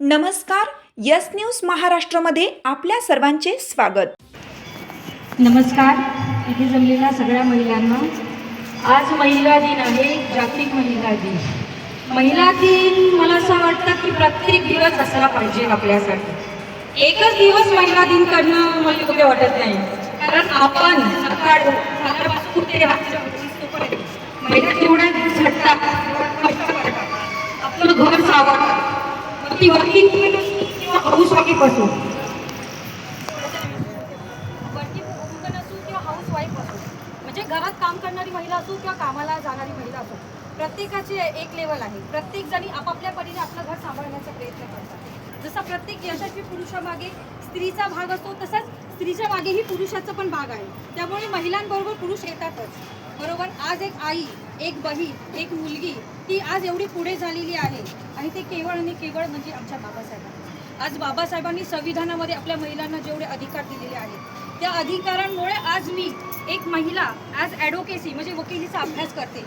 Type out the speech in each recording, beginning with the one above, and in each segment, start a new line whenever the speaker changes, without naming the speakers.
नमस्कार. Yes news महाराष्ट्रामध्ये आपल्या सर्वांचे स्वागत.
नमस्कार. इथे जमलेल्या सगळ्या महिलांना आज महिला दिन आहे, जागतिक महिला दिन. महिला दिन मला असं वाटतं की प्रत्येक दिवस असला पाहिजे आपल्यासाठी. एकच दिवस महिला दिन करणं मला योग्य वाटत नाही, कारण आपण सकाळपासून ते रात्रीपर्यंत महिला तेवढ्या झटतात, आपलं घर सावरतात, ती वर्किंग किंवा हाऊसवाईफ असो,
म्हणजे घरात काम करणारी महिला असो किंवा कामाला जाणारी महिला असो, प्रत्येकाची एक लेवल आहे. प्रत्येक जणी आपापल्या परीने आपलं घर सांभाळण्याचा प्रयत्न करतात. जसा प्रत्येक यशस्वी पुरुषामागे स्त्रीचा भाग असतो, तसाच स्त्रीच्या मागेही पुरुषाचा पण भाग आहे. त्यामुळे महिलांबरोबर पुरुष येतातच, बरोबर. आज एक आई, एक बहीण, एक मुलगी, ती आज एवढी पुढे झालेली आहे आणि ते केवळ आणि केवळ म्हणजे आमच्या बाबासाहेबांनी. आज बाबासाहेबांनी संविधानामध्ये आपल्या महिलांना जेवढे अधिकार दिलेले आहेत, त्या अधिकारांमुळे आज मी एक महिला ॲज ॲडव्होकेसी म्हणजे वकिलीचा अभ्यास करते.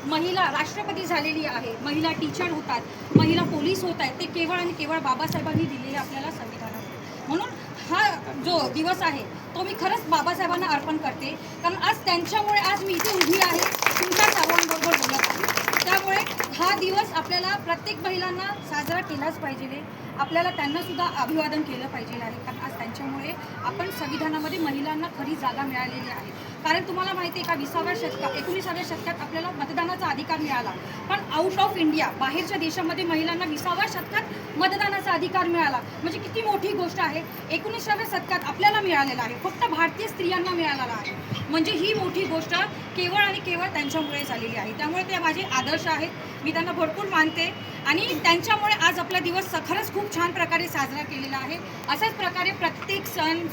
महिला राष्ट्रपती झालेली आहे, महिला टीचर होतात, महिला पोलीस होत आहेत, ते केवळ आणि केवळ बाबासाहेबांनी दिलेले आपल्याला संविधानामध्ये. म्हणून हा जो दिवस आहे तो मी खरंच बाबासाहेबांना अर्पण करते, कारण आज त्यांच्यामुळे आज मी इथे उभी आहे, तुमच्या सर्वांबरोबर बोलत आहे. त्यामुळे हा दिवस आपल्याला प्रत्येक महिलांना साजरा केलाच पाहिजे. आपल्याला त्यांनासुद्धा अभिवादन केलं पाहिजे आहे, कारण आज त्यांच्यामुळे आपण संविधानामध्ये महिलांना खरी जागा मिळालेली आहे. कारण तुम्हाला माहिती आहे का, 19व्या शतकात आपल्याला मतदानाचा अधिकार मिळाला, पण आउट ऑफ इंडिया बाहेरच्या देशामध्ये महिलांना 20व्या शतकात मतदानाचा अधिकार मिळाला. म्हणजे किती मोठी गोष्ट आहे. 19व्या शतकात आपल्याला मिळालेला आहे, फक्त भारतीय स्त्रियांना मिळालेला आहे. म्हणजे ही मोठी गोष्ट केवळ आणि केवळ त्यांच्यामुळे झालेली आहे. त्यामुळे ते माझे आदर्श आहेत, मी त्यांना भरपूर मानते आणि त्यांच्यामुळे आज आपला दिवस खरंच खूप छान प्रकारे साजरा केलेला आहे. अशाच प्रकारे प्रत्येक सण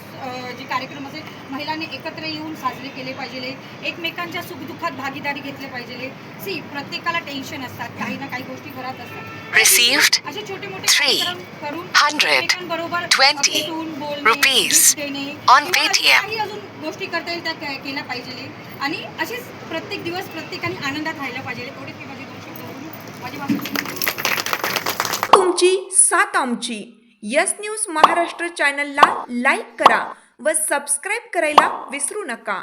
जे कार्यक्रम असेल, महिलांनी एकत्र येऊन साजरे केले पाहिजे, एकमेकांच्या सुखदुःखात भागीदारी घेतली पाहिजे. प्रत्येकाला टेन्शन असतात, काही ना काही गोष्टी घरात असतात.
Received
असे छोटे मोठे कार्यक्रम करून
320 rupees on Paytm.
काही अजून गोष्टी करता येईल त्या केल्या पाहिजे आणि असेच प्रत्येक दिवस प्रत्येकाने आनंदात राहायला पाहिजे. एवढे मी माझी गोष्ट करून माझी भाषा.
तुमची साथ आमची. यस न्यूज महाराष्ट्र चॅनलला लाईक करा व सबस्क्राईब करायला विसरू नका.